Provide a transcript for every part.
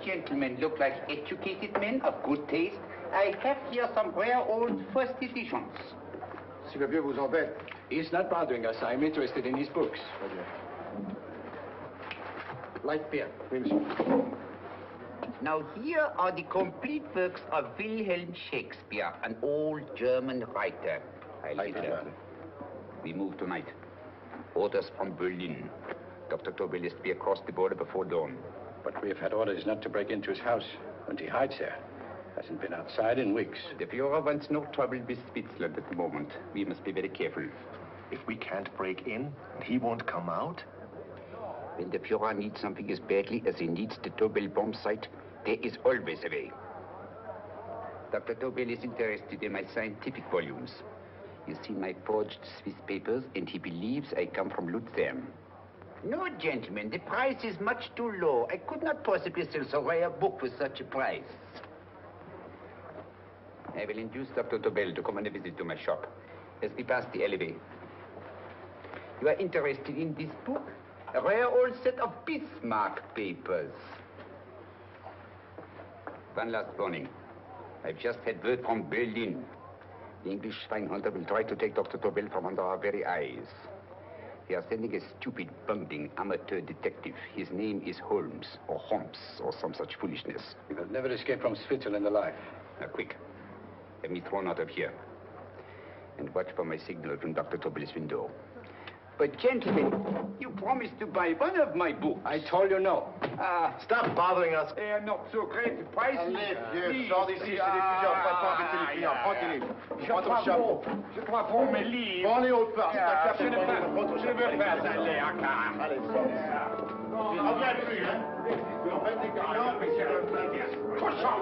gentlemen look like educated men of good taste, I have here some rare old first editions. Si le vieux vous embête. He's not bothering us. I'm interested in his books. Light beer. Oui, monsieur. Now, here are the complete works of Wilhelm Shakespeare, an old German writer. We move tonight. Orders from Berlin. Dr. Tobel is to be across the border before dawn. But we have had orders not to break into his house, and he hides there. Hasn't been outside in weeks. The Führer wants no trouble with Switzerland at the moment. We must be very careful. If we can't break in, and he won't come out? When the Führer needs something as badly as he needs the Tobel bomb site, there is always a way. Dr. Tobel is interested in my scientific volumes. He's seen my forged Swiss papers, and he believes I come from Lucerne. No, gentlemen, the price is much too low. I could not possibly sell so rare a book for such a price. I will induce Dr. Tobel to come on a visit to my shop as we pass the alleyway. You are interested in this book? A rare old set of Bismarck papers. One last warning. I've just had word from Berlin. The English spine hunter will try to take Dr. Tobel from under our very eyes. They are sending a stupid, bumbling amateur detective. His name is Holmes, or some such foolishness. He will never escape from Switzerland alive. Now, quick. Have me thrown out of here. And watch for my signal from Dr. Tobel's window. But, gentlemen, you promised to buy one of my books. I told you no. Stop bothering us. They are not so great. The price Allez, vieux, sors d'ici, c'est des étudiants. Pas pas embêter les clients. Prends tes livres. Prends ton chapeau. Je crois pour mes livres. Prends les hautes parts. Je ne veux pas aller à car. Allez, sors. Reviens plus, hein. En fait, les clients, mais c'est le Cochon.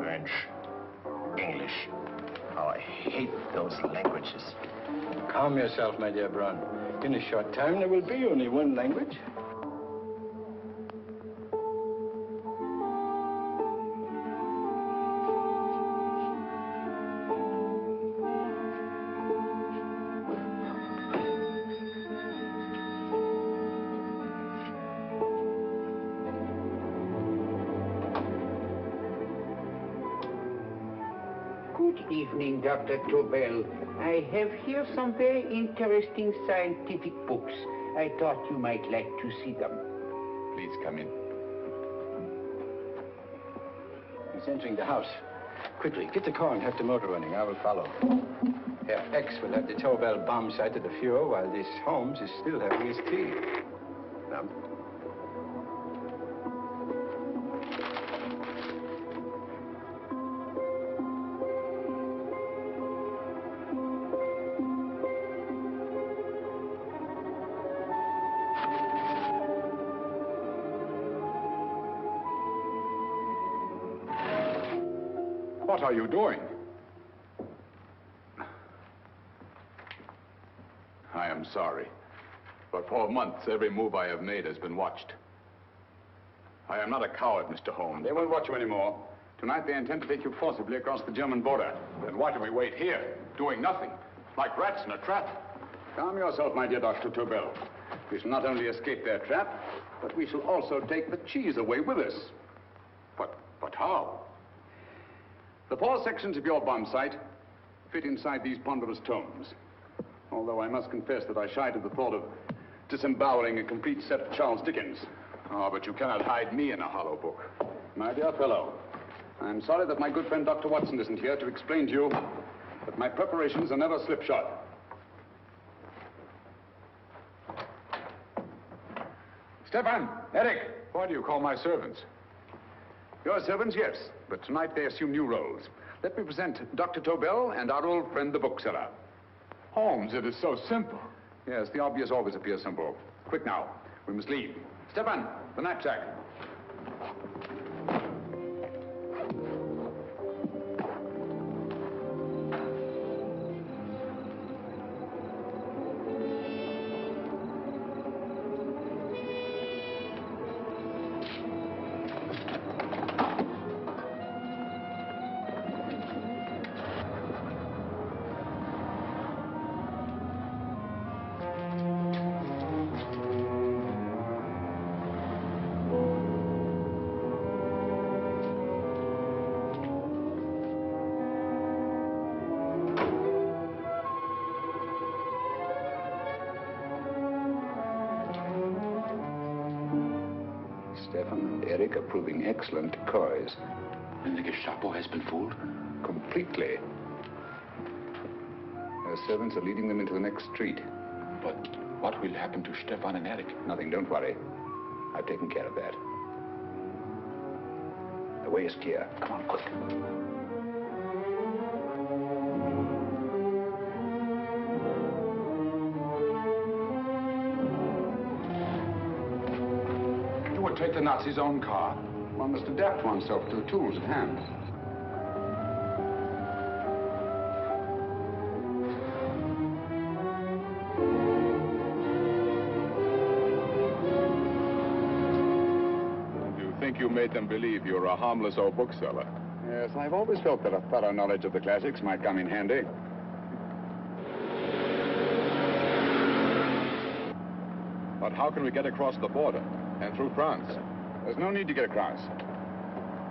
French, English. Oh, I hate those languages. Calm yourself, my dear Brown. In a short time, there will be only one language. Good evening, Dr. Tobel. I have here some very interesting scientific books. I thought you might like to see them. Please come in. He's entering the house. Quickly, get the car and have the motor running. I will follow. Herr X will have the Tobel bomb site at the Führer, while this Holmes is still having his tea. Now. What are you doing? I am sorry, but for months, every move I have made has been watched. I am not a coward, Mr. Holmes. They won't watch you anymore. Tonight, they intend to take you forcibly across the German border. Then why do we wait here, doing nothing, like rats in a trap? Calm yourself, my dear Dr. Tobel. We shall not only escape their trap, but we shall also take the cheese away with us. But how? The 4 sections of your bomb site fit inside these ponderous tomes. Although I must confess that I shied at the thought of disemboweling a complete set of Charles Dickens. Oh, but you cannot hide me in a hollow book. My dear fellow, I'm sorry that my good friend Dr. Watson isn't here to explain to you that my preparations are never slipshod. Stefan, Eric, why do you call my servants? Your servants, yes, but tonight they assume new roles. Let me present Dr. Tobel and our old friend, the bookseller. Holmes, it is so simple. Yes, the obvious always appears simple. Quick now, we must leave. Stefan, the knapsack. Stefan and Eric are proving excellent decoys. And the Gestapo has been fooled? Completely. Their servants are leading them into the next street. But what will happen to Stefan and Eric? Nothing, don't worry. I've taken care of that. The way is clear. Come on, quick. You would take the Nazis' own car. One must adapt oneself to the tools at hand. You made them believe you were a harmless old bookseller. Yes, I've always felt that a thorough knowledge of the classics might come in handy. But how can we get across the border and through France? There's no need to get across.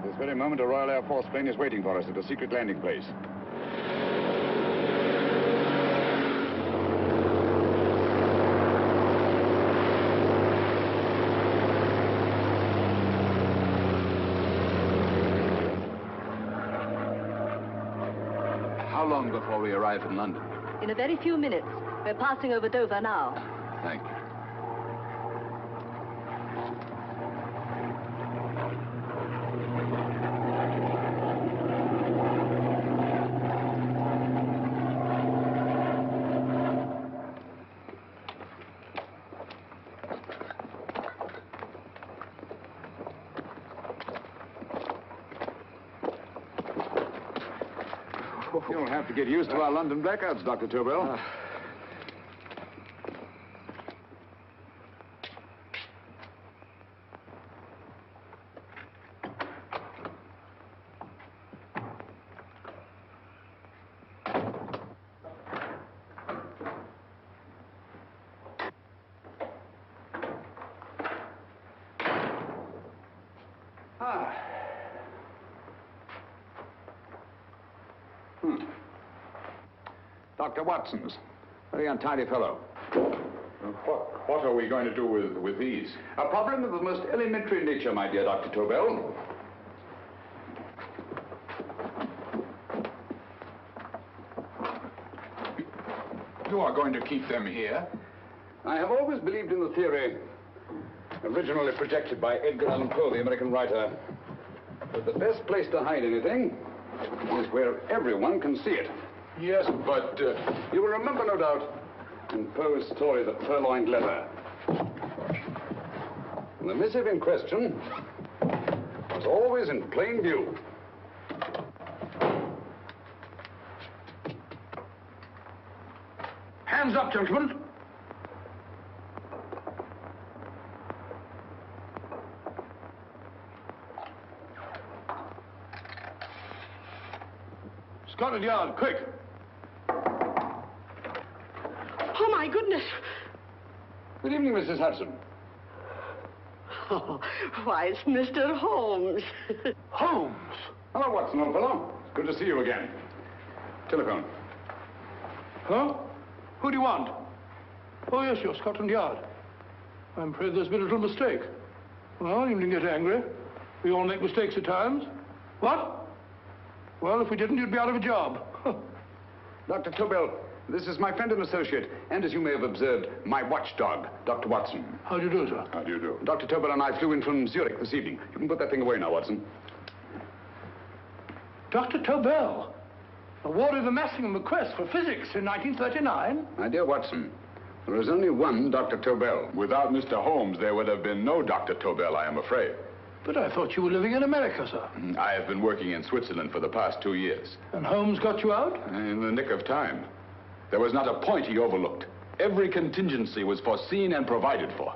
This very moment, a Royal Air Force plane is waiting for us at a secret landing place. How long before we arrive in London? In a very few minutes. We're passing over Dover now. Thank you. You'll have to get used to our London blackouts, Dr. Tobel. Dr. Watson's. Very untidy fellow. What are we going to do with these? A problem of the most elementary nature, my dear Dr. Tobel. You are going to keep them here? I have always believed in the theory, originally projected by Edgar Allan Poe, the American writer, that the best place to hide anything is where everyone can see it. Yes, but... You will remember, no doubt, in Poe's story, The Purloined Letter. The missive in question was always in plain view. Hands up, gentlemen. Scotland Yard, quick. Oh, my goodness. Good evening, Mrs. Hudson. Oh, why, it's Mr. Holmes. Holmes. Hello, Watson, old fellow. It's good to see you again. Telephone. Huh? Who do you want? Oh, yes, you're Scotland Yard. I'm afraid there's been a little mistake. Well, you needn't get angry. We all make mistakes at times. What? Well, if we didn't, you'd be out of a job. Dr. Tobel, this is my friend and associate, and as you may have observed, my watchdog, Dr. Watson. How do you do, sir? How do you do? Dr. Tobel and I flew in from Zurich this evening. You can put that thing away now, Watson. Dr. Tobel, awarded the Massingham Bequest for physics in 1939. My dear Watson, there is only one Dr. Tobel. Without Mr. Holmes, there would have been no Dr. Tobel, I am afraid. But I thought you were living in America, sir. I have been working in Switzerland for the past 2 years. And Holmes got you out? In the nick of time. There was not a point he overlooked. Every contingency was foreseen and provided for.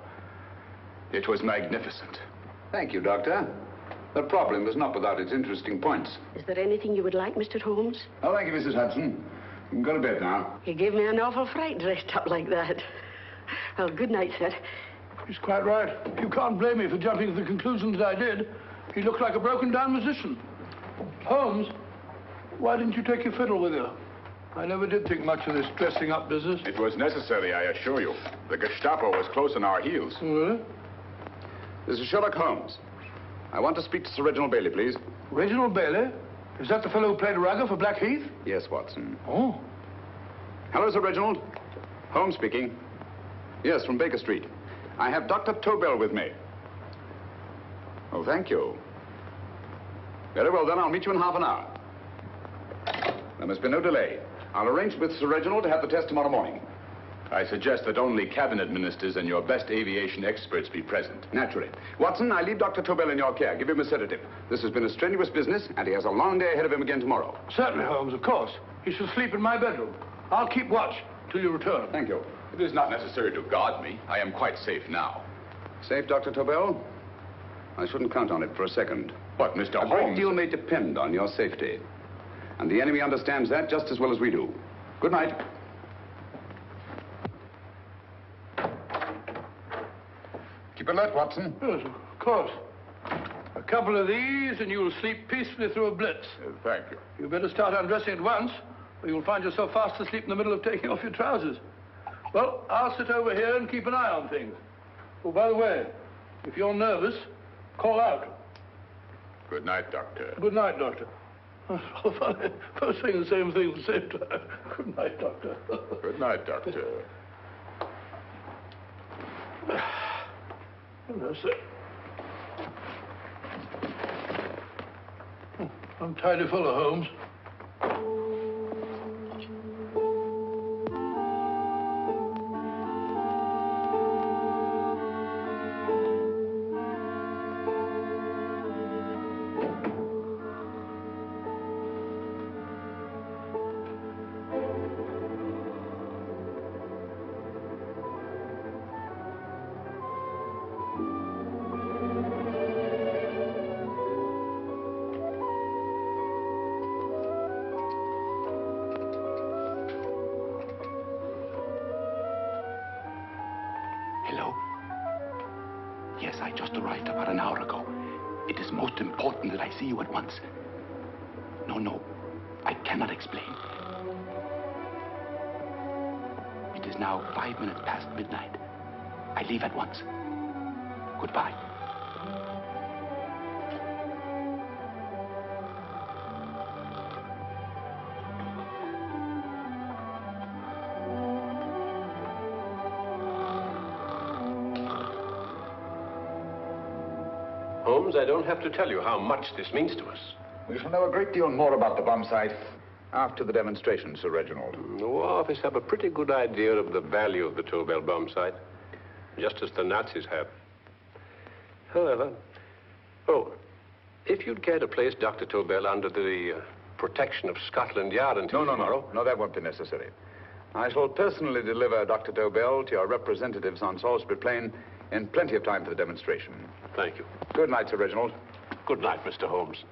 It was magnificent. Thank you, Doctor. The problem is not without its interesting points. Is there anything you would like, Mr. Holmes? Oh, thank you, Mrs. Hudson. You can go to bed now. You gave me an awful fright dressed up like that. Well, good night, sir. He's quite right. You can't blame me for jumping to the conclusion that I did. He looked like a broken-down musician. Holmes, why didn't you take your fiddle with you? I never did think much of this dressing-up business. It was necessary, I assure you. The Gestapo was close on our heels. Really? This is Sherlock Holmes. I want to speak to Sir Reginald Bailey, please. Reginald Bailey? Is that the fellow who played Rugger for Blackheath? Yes, Watson. Oh. Hello, Sir Reginald. Holmes speaking. Yes, from Baker Street. I have Dr. Tobel with me. Oh, thank you. Very well, then. I'll meet you in half an hour. There must be no delay. I'll arrange with Sir Reginald to have the test tomorrow morning. I suggest that only cabinet ministers and your best aviation experts be present. Naturally. Watson, I leave Dr. Tobel in your care. Give him a sedative. This has been a strenuous business, and he has a long day ahead of him again tomorrow. Certainly, Holmes, of course. He shall sleep in my bedroom. I'll keep watch till you return. Thank you. It is not necessary to guard me. I am quite safe now. Safe, Dr. Tobel? I shouldn't count on it for a second. But, Mr. Holmes... A great deal may depend on your safety. And the enemy understands that just as well as we do. Good night. Keep alert, Watson. Yes, of course. A couple of these, and you'll sleep peacefully through a blitz. Thank you. You better start undressing at once, or you'll find yourself fast asleep in the middle of taking off your trousers. Well, I'll sit over here and keep an eye on things. Oh, by the way, if you're nervous, call out. Good night, Doctor. Good night, Doctor. Both saying the same thing at the same time. Good night, Doctor. Good night, Doctor. Hello, sir. I'm tidy fellow, Holmes. Hello? Yes, I just arrived about an hour ago. It is most important that I see you at once. No, I cannot explain. It is now 5 minutes past midnight. I leave at once. Goodbye. Holmes, I don't have to tell you how much this means to us. We shall know a great deal more about the bomb site after the demonstration, Sir Reginald. The War Office have a pretty good idea of the value of the Tobel bomb site, just as the Nazis have. However, if you'd care to place Dr. Tobel under the protection of Scotland Yard until tomorrow... No, that won't be necessary. I shall personally deliver Dr. Tobel to your representatives on Salisbury Plain in plenty of time for the demonstration. Thank you. Good night, Sir Reginald. Good night, Mr. Holmes.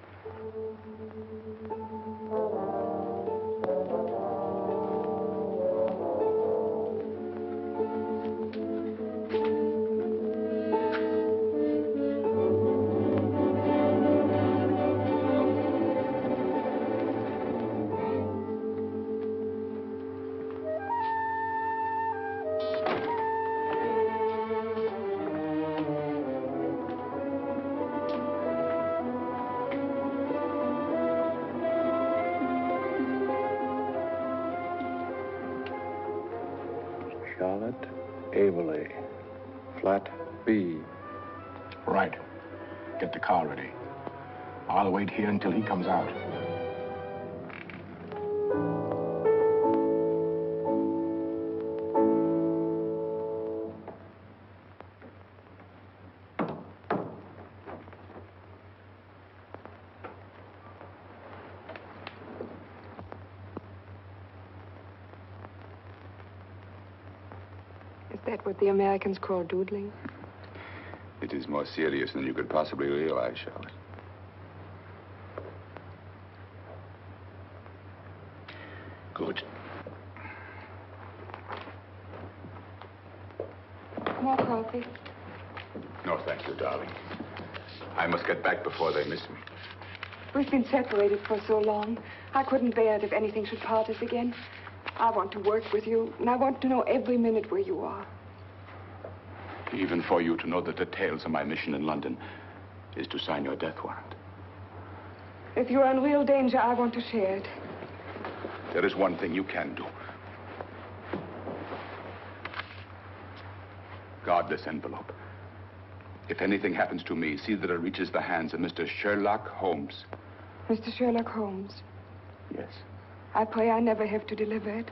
Flat B. Right. Get the car ready. I'll wait here until he comes out. Is that what the Americans call doodling? It is more serious than you could possibly realize, Charlotte. Good. More coffee? No, thank you, darling. I must get back before they miss me. We've been separated for so long. I couldn't bear it if anything should part us again. I want to work with you, and I want to know every minute where you are. Even for you to know the details of my mission in London is to sign your death warrant. If you are in real danger, I want to share it. There is one thing you can do. Guard this envelope. If anything happens to me, see that it reaches the hands of Mr. Sherlock Holmes. Mr. Sherlock Holmes, Yes. I pray I never have to deliver it.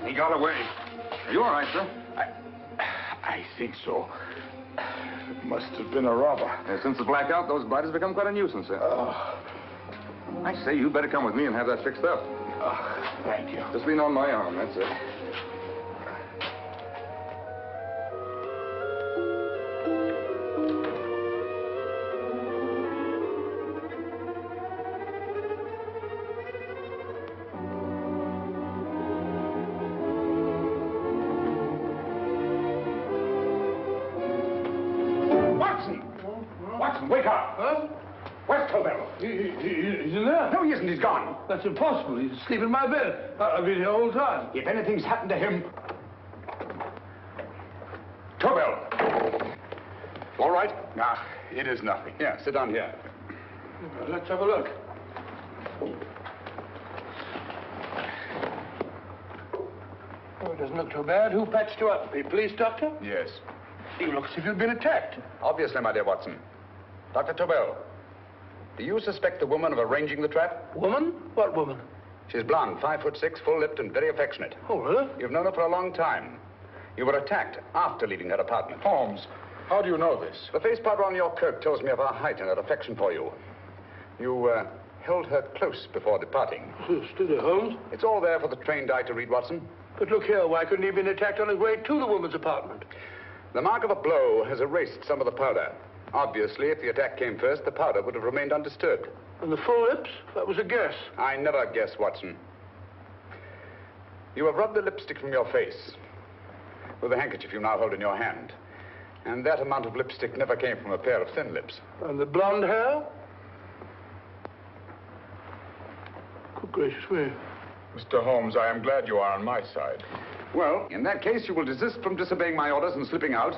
He got away. Are you all right, sir? I think so. Must have been a robber. Since the blackout, those bodies become quite a nuisance, sir. I say, you better come with me and have that fixed up. Thank you. Just lean on my arm, that's it. Watson, wake up. Huh? Where's Tobel? He's in there. No, he isn't. He's gone. That's impossible. He's asleep in my bed. I've been here all the time. If anything's happened to him... Tobel! All right? Nah, it is nothing. Here, sit down here. Let's have a look. Oh, it doesn't look too bad. Who patched you up? The police doctor? Yes. You look as if you'd been attacked. Obviously, my dear Watson. Dr. Tobel, do you suspect the woman of arranging the trap? Woman? What woman? She's blonde, 5'6", full-lipped, and very affectionate. Oh, really? You've known her for a long time. You were attacked after leaving her apartment. Holmes, how do you know this? The face powder on your coat tells me of her height and her affection for you. You held her close before departing. Still there, Holmes? It's all there for the trained eye to read, Watson. But look here, why couldn't he have been attacked on his way to the woman's apartment? The mark of a blow has erased some of the powder. Obviously, if the attack came first, the powder would have remained undisturbed. And the full lips? That was a guess. I never guess, Watson. You have rubbed the lipstick from your face with the handkerchief you now hold in your hand. And that amount of lipstick never came from a pair of thin lips. And the blonde hair? Good gracious me. Mr. Holmes, I am glad you are on my side. Well, in that case, you will desist from disobeying my orders and slipping out,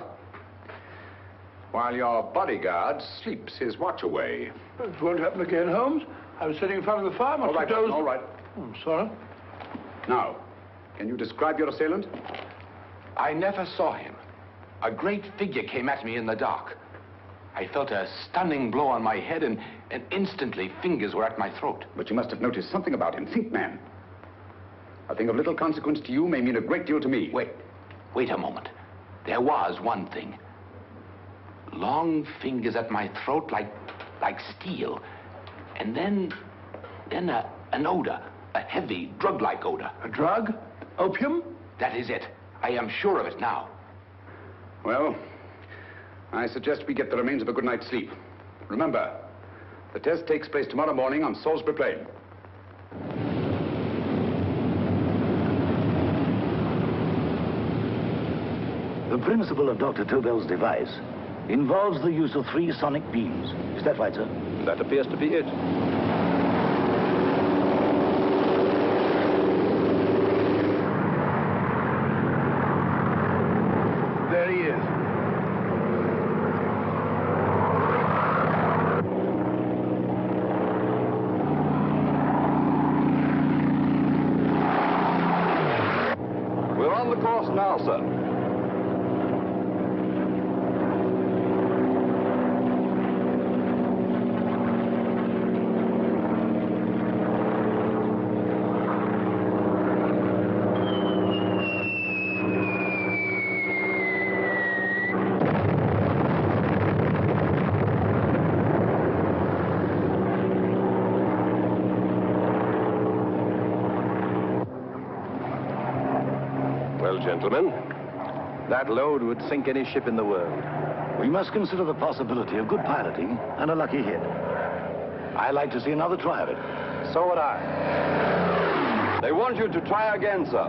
while your bodyguard sleeps his watch away. It won't happen again, Holmes. I was sitting in front of the fire. All right, Watson, all right. Oh, I'm sorry. Now, can you describe your assailant? I never saw him. A great figure came at me in the dark. I felt a stunning blow on my head, and instantly fingers were at my throat. But you must have noticed something about him. Think, man. A thing of little consequence to you may mean a great deal to me. Wait a moment. There was one thing. Long fingers at my throat like steel. And then an odor, a heavy, drug-like odor. A drug? Opium? That is it. I am sure of it now. Well, I suggest we get the remains of a good night's sleep. Remember, the test takes place tomorrow morning on Salisbury Plain. The principle of Dr. Tobel's device involves the use of 3 sonic beams. Is that right, sir? That appears to be it. There he is. We're on the course now, sir. Well, gentlemen, that load would sink any ship in the world. We must consider the possibility of good piloting and a lucky hit. I like to see another try of it. So would I. They want you to try again, sir.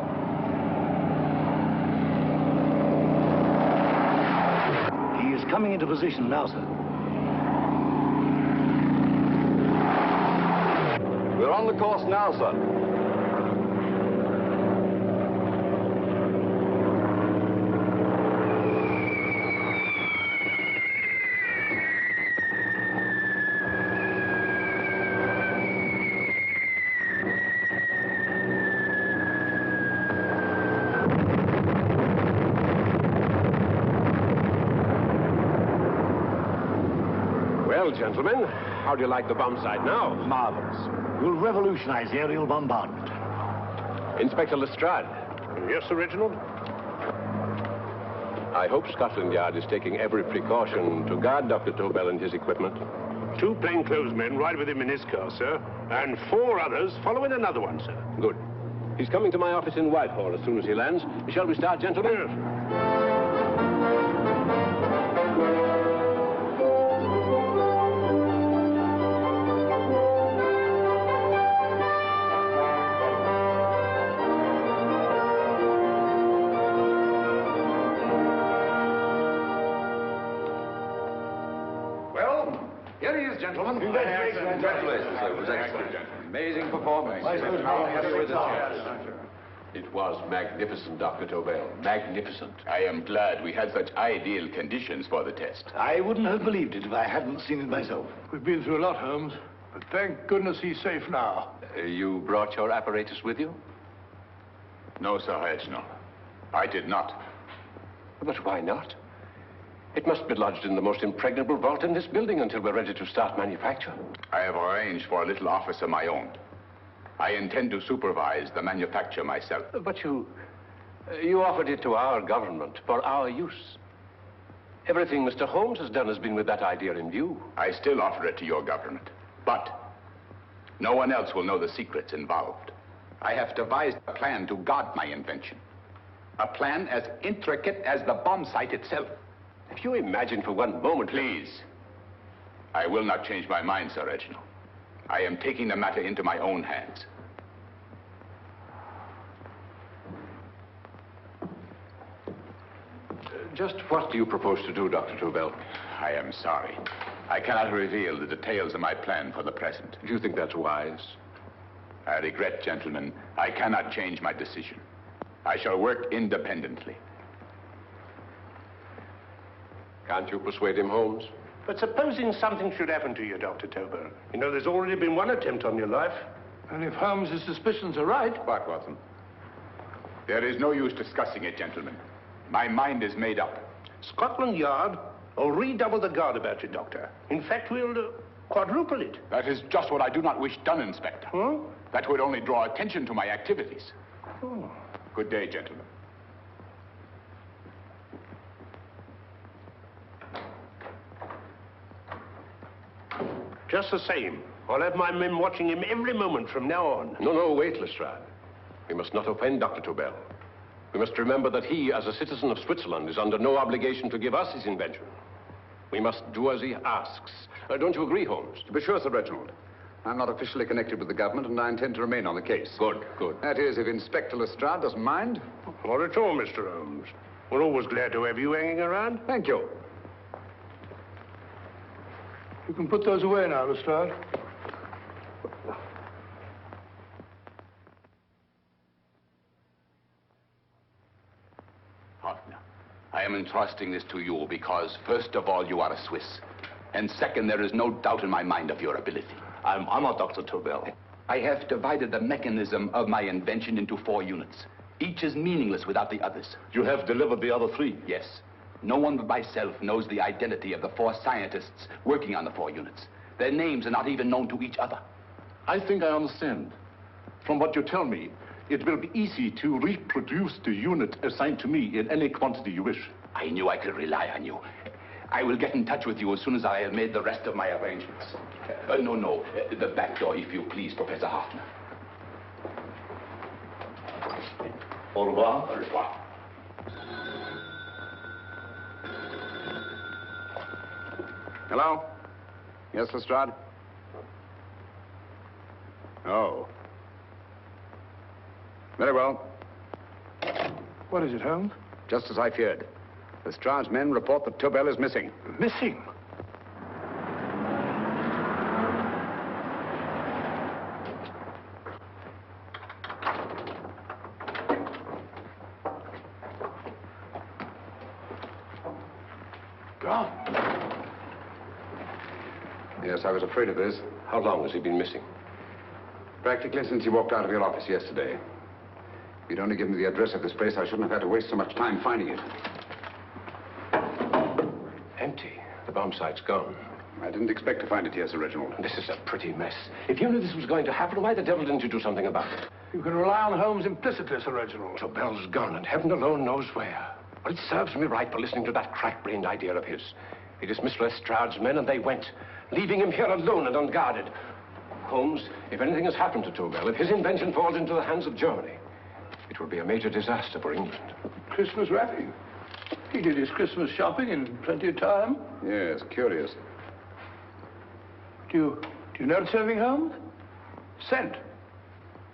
He is coming into position now, sir. We're on the course now, sir. Well, gentlemen, how do you like the bomb sight now? Marvelous. We'll revolutionize aerial bombardment. Inspector Lestrade. Yes, Sir Reginald? I hope Scotland Yard is taking every precaution to guard Dr. Tobel and his equipment. 2 plainclothesmen ride with him in his car, sir, and 4 others follow in another one, sir. Good. He's coming to my office in Whitehall as soon as he lands. Shall we start, gentlemen? Yes. Gentlemen. Congratulations, sir. It was excellent. Amazing performance. It was magnificent, Dr. Tobel. Magnificent. I am glad we had such ideal conditions for the test. I wouldn't have believed it if I hadn't seen it myself. We've been through a lot, Holmes, but thank goodness he's safe now. You brought your apparatus with you? No, Sir Reginald. I did not. But why not? It must be lodged in the most impregnable vault in this building until we're ready to start manufacture. I have arranged for a little office of my own. I intend to supervise the manufacture myself. But you offered it to our government for our use. Everything Mr. Holmes has done has been with that idea in view. I still offer it to your government, but no one else will know the secrets involved. I have devised a plan to guard my invention. A plan as intricate as the bomb sight itself. If you imagine for one moment... Please. I will not change my mind, Sir Reginald. I am taking the matter into my own hands. Just what do you propose to do, Dr. Tobel? I am sorry. I cannot reveal the details of my plan for the present. Do you think that's wise? I regret, gentlemen, I cannot change my decision. I shall work independently. Can't you persuade him, Holmes? But supposing something should happen to you, Dr. Tobel. You know, there's already been one attempt on your life. And if Holmes' suspicions are right... What, Watson? There is no use discussing it, gentlemen. My mind is made up. Scotland Yard will redouble the guard about you, Doctor. In fact, we'll quadruple it. That is just what I do not wish done, Inspector. Huh? That would only draw attention to my activities. Oh. Good day, gentlemen. Just the same, I'll have my men watching him every moment from now on. No, wait, Lestrade. We must not offend Dr. Tobel. We must remember that he, as a citizen of Switzerland, is under no obligation to give us his invention. We must do as he asks. Don't you agree, Holmes? To be sure, Sir Reginald. I'm not officially connected with the government, and I intend to remain on the case. Good. That is, if Inspector Lestrade doesn't mind. Not at all, Mr. Holmes. We're always glad to have you hanging around. Thank you. You can put those away now, Lestrade. Partner, I am entrusting this to you because, first of all, you are a Swiss. And second, there is no doubt in my mind of your ability. I'm honored, Dr. Tobel. I have divided the mechanism of my invention into 4 units. Each is meaningless without the others. You have delivered the other 3? Yes. No one but myself knows the identity of the 4 scientists working on the 4 units. Their names are not even known to each other. I think I understand. From what you tell me, it will be easy to reproduce the unit assigned to me in any quantity you wish. I knew I could rely on you. I will get in touch with you as soon as I have made the rest of my arrangements. No. The back door, if you please, Professor Hoffner. Au revoir. Au revoir. Hello? Yes, Lestrade? Oh. Very well. What is it, Holmes? Just as I feared. Lestrade's men report that Tobel is missing. Missing? Gone. Yes, I was afraid of this. How long has he been missing? Practically since he walked out of your office yesterday. If you'd only given me the address of this place, I shouldn't have had to waste so much time finding it. Empty. The bomb site's gone. I didn't expect to find it here, Sir Reginald. This is a pretty mess. If you knew this was going to happen, why the devil didn't you do something about it? You can rely on Holmes implicitly, Sir Reginald. Tobel's gone, and heaven alone knows where. Well, it serves me right for listening to that crack-brained idea of his. He dismissed Lestrade's men, and they went, leaving him here alone and unguarded. Holmes, if anything has happened to Tobel, if his invention falls into the hands of Germany, it will be a major disaster for England. Christmas wrapping. He did his Christmas shopping in plenty of time. Yes, curious. Do you notice anything, Holmes? Scent.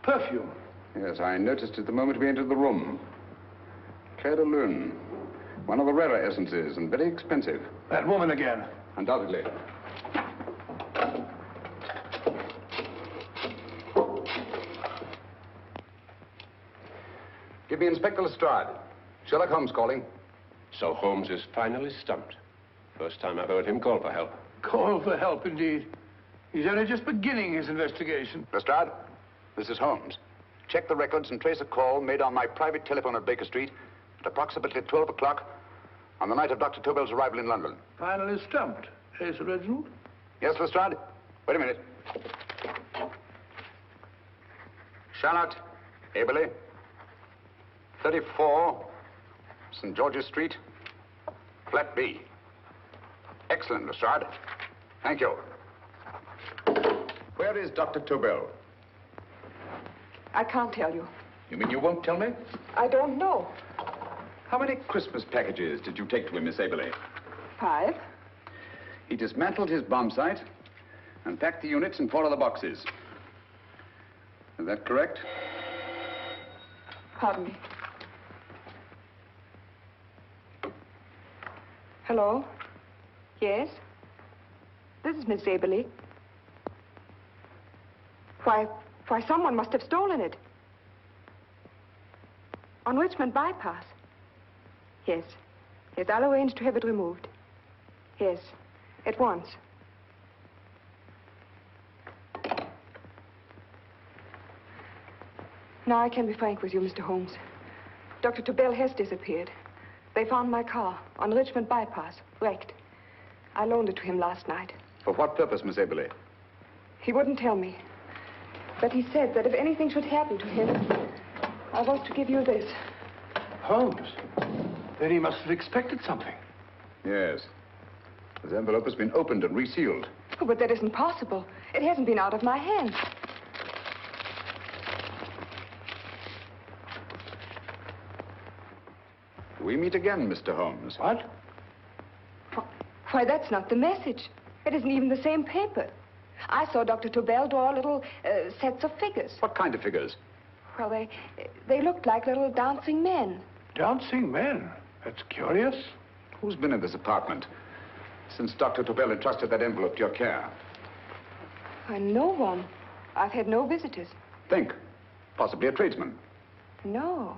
Perfume. Yes, I noticed it the moment we entered the room. Clair de Lune. One of the rarer essences, and very expensive. That woman again. Undoubtedly. Give me Inspector Lestrade. Sherlock Holmes calling. So Holmes is finally stumped. First time I've heard him call for help. Call for help, indeed. He's only just beginning his investigation. Lestrade, this is Holmes. Check the records and trace a call made on my private telephone at Baker Street at approximately 12 o'clock on the night of Dr. Tobel's arrival in London. Finally stumped, eh, Sir Reginald? Yes, Lestrade? Wait a minute. Charlotte, Aberley, 34, St. George's Street, flat B. Excellent, Lestrade. Thank you. Where is Dr. Tobel? I can't tell you. You mean you won't tell me? I don't know. How many Christmas packages did you take to him, Miss Aberley? 5. He dismantled his bomb site and packed the units in 4 other boxes. Is that correct? Pardon me. Hello? Yes? This is Miss Aberley. Why, someone must have stolen it. On Richmond Bypass. Yes. Yes, I'll arrange to have it removed. Yes, at once. Now I can be frank with you, Mr. Holmes. Dr. Tobel has disappeared. They found my car on Richmond Bypass, wrecked. I loaned it to him last night. For what purpose, Miss Aberley? He wouldn't tell me. But he said that if anything should happen to him, I was to give you this. Holmes? Then he must have expected something. Yes. This envelope has been opened and resealed. Oh, but that isn't possible. It hasn't been out of my hands. We meet again, Mr. Holmes. What? Why, that's not the message. It isn't even the same paper. I saw Dr. Tobel draw little sets of figures. What kind of figures? Well, they looked like little dancing men. Dancing men? That's curious. Who's been in this apartment since Dr. Tobel entrusted that envelope to your care? Why, no one. I've had no visitors. Think. Possibly a tradesman. No.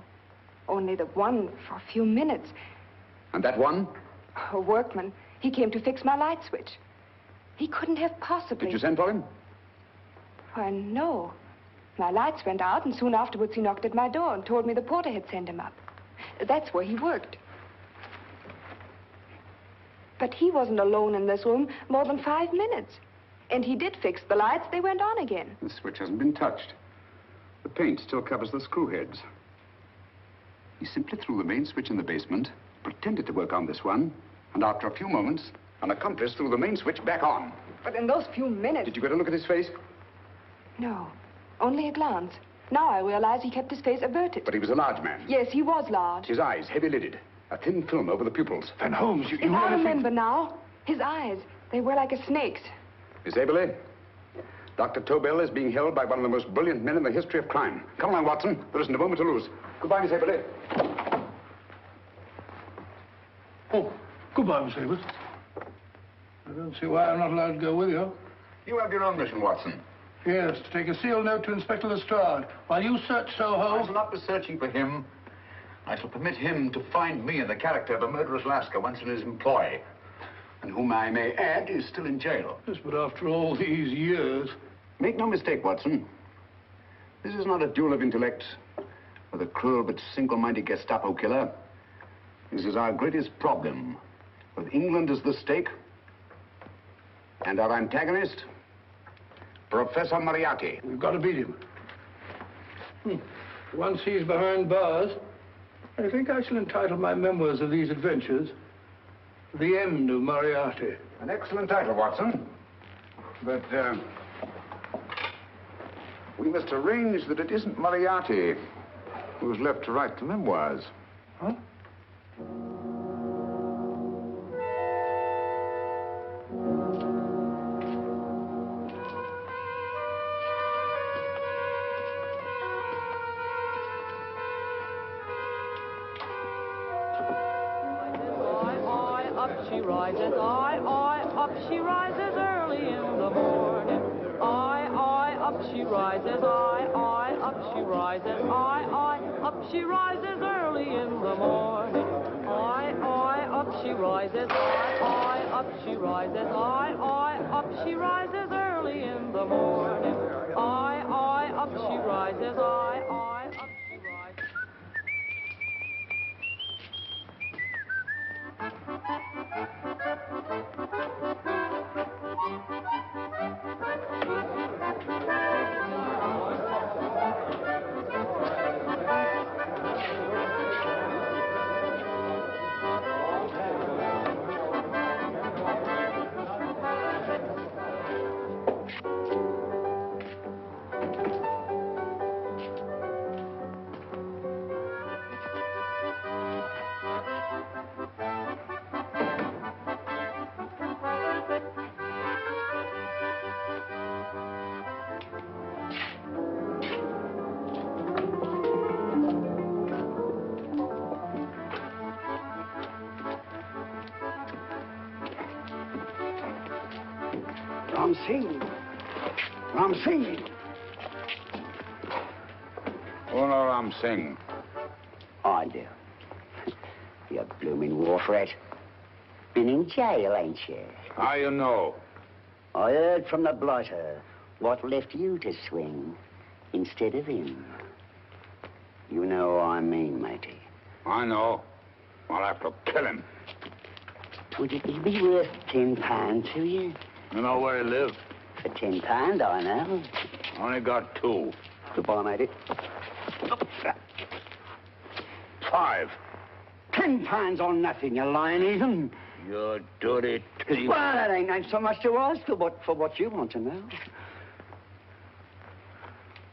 Only the one for a few minutes. And that one? A workman. He came to fix my light switch. He couldn't have possibly... Did you send for him? Why, no. My lights went out, and soon afterwards he knocked at my door and told me the porter had sent him up. That's where he worked. But he wasn't alone in this room more than 5 minutes. And he did fix the lights. They went on again. The switch hasn't been touched. The paint still covers the screw heads. He simply threw the main switch in the basement, pretended to work on this one, and after a few moments, an accomplice threw the main switch back on. But in those few minutes... Did you get a look at his face? No, only a glance. Now I realize he kept his face averted. But he was a large man. Yes, he was large. His eyes heavy-lidded, a thin film over the pupils. Van Holmes, you I remember now. His eyes, They were like a snake's. Miss Aberley, Dr. Tobel is being held by one of the most brilliant men in the history of crime. Come along, Watson. There isn't a moment to lose. Goodbye, Miss Aberley. Oh, goodbye, Miss Aberley. I don't see why I'm not allowed to go with you. You have your own mission, Watson. Yes, to take a sealed note to Inspector Lestrade while you search Soho. I shall not be searching for him. I shall permit him to find me in the character of a murderous Lascar once in his employ, and whom I may add is still in jail. Yes, but after all these years... Make no mistake, Watson. This is not a duel of intellect with a cruel but single-minded Gestapo killer. This is our greatest problem, with England as the stake, and our antagonist, Professor Moriarty. We've got to beat him. Once he's behind bars, I think I shall entitle my memoirs of these adventures, The End of Moriarty. An excellent title, Watson. But, we must arrange that it isn't Moriarty who's left to write the memoirs. Huh? Up she rises, up she rises early in the morning. Up she rises, up she rises, up she rises early in the morning. Up she rises, up she rises, up she rises early in the morning. Up she rises, up she rises. Ram Singh. Oh, no, Ram Singh. I do. You blooming war threat. Been in jail, ain't you? How you know? I heard from the blotter what left you to swing instead of him. You know what I mean, matey. I know. I'll have to kill him. Would it be worth £10 to you? You know where he lives? For £10, I know. Only got 2. Goodbye, matey. 5. £10 on nothing, you lying heathen. You dirty thief. Well, that ain't so much to ask for what you want to know.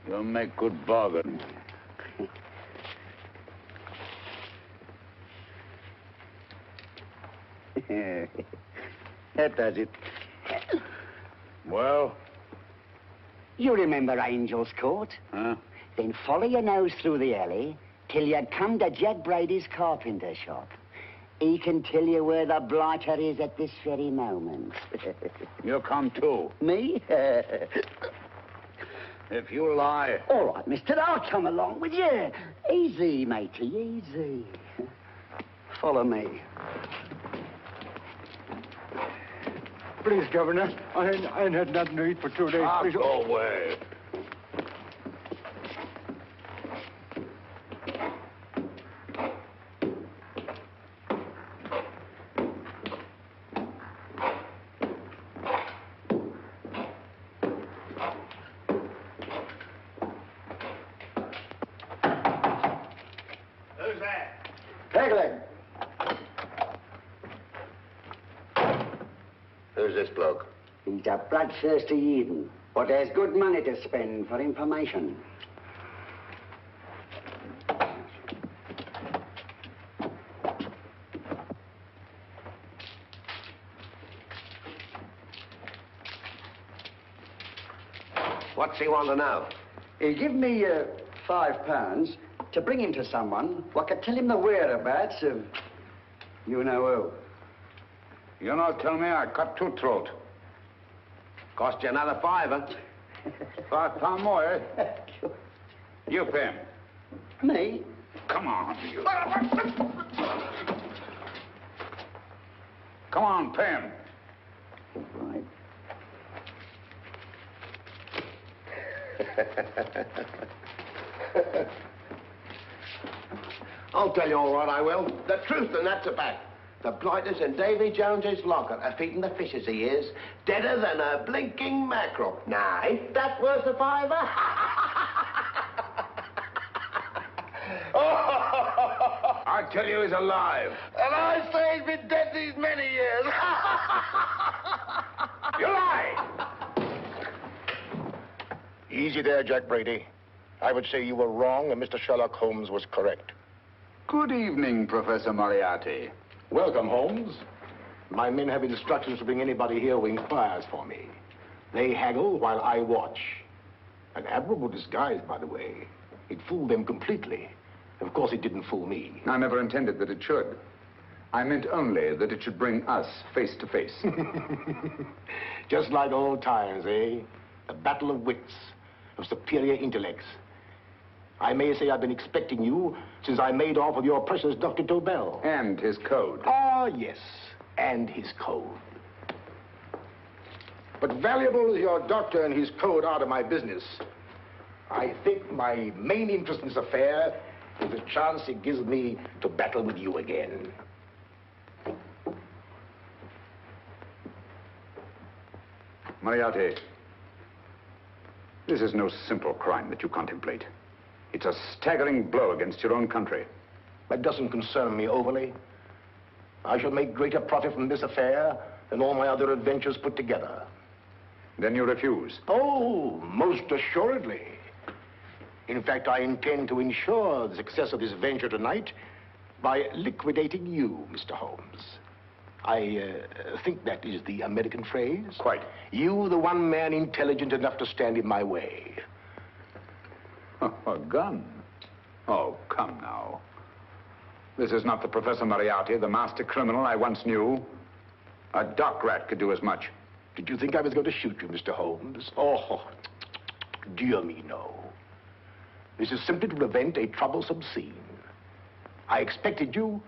You'll make good bargain. That does it. Well? You remember Angel's Court? Huh? Then follow your nose through the alley till you come to Jack Brady's carpenter shop. He can tell you where the blighter is at this very moment. You come too. Me? If you lie... All right, mister, I'll come along with you. Easy, matey, easy. Follow me. Please, Governor, I ain't had nothing to eat for 2 days. Please. Go away. Who's that? Pegleg. Who's this bloke? He's a bloodthirsty heathen, but there's good money to spend for information. What's he want to know? He give me £5 to bring him to someone who could tell him the whereabouts of you know who. You know, tell me I cut two throat. Cost you another £5. £5 more, eh? You pay him. Me? Come on, you. Come on, pay him. Right. I'll tell you all right, I will. The truth, and that's a fact. The blighters in Davy Jones's locker are feeding the fishes, he is. Deader than a blinking mackerel. Now, ain't that worth a £5? I tell you he's alive. And I say he's been dead these many years. You lie! Easy there, Jack Brady. I would say you were wrong and Mr. Sherlock Holmes was correct. Good evening, Professor Moriarty. Welcome, Holmes. My men have instructions to bring anybody here who inquires for me. They haggle while I watch. An admirable disguise, by the way. It fooled them completely. Of course, it didn't fool me. I never intended that it should. I meant only that it should bring us face to face. Just like old times, eh? A battle of wits, of superior intellects. I may say I've been expecting you since I made off with your precious Dr. Tobel. And his code. Ah, yes, and his code. But valuable as your doctor and his code are to my business, I think my main interest in this affair is the chance it gives me to battle with you again. Moriarty, this is no simple crime that you contemplate. It's a staggering blow against your own country. That doesn't concern me overly. I shall make greater profit from this affair than all my other adventures put together. Then you refuse? Oh, most assuredly. In fact, I intend to ensure the success of this venture tonight by liquidating you, Mr. Holmes. I think that is the American phrase. Quite. You, the one man intelligent enough to stand in my way. A gun? Oh, come now. This is not the Professor Moriarty, the master criminal I once knew. A dock rat could do as much. Did you think I was going to shoot you, Mr. Holmes? Oh, dear me, no. This is simply to prevent a troublesome scene. I expected you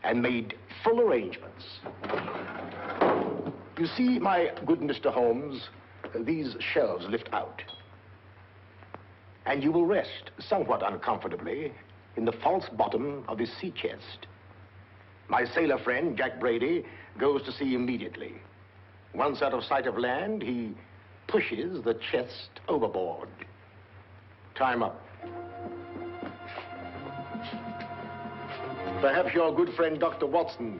and made full arrangements. You see, my good Mr. Holmes, these shelves lift out. And you will rest somewhat uncomfortably in the false bottom of this sea chest. My sailor friend, Jack Brady, goes to sea immediately. Once out of sight of land, he pushes the chest overboard. Time up. Perhaps your good friend, Dr. Watson,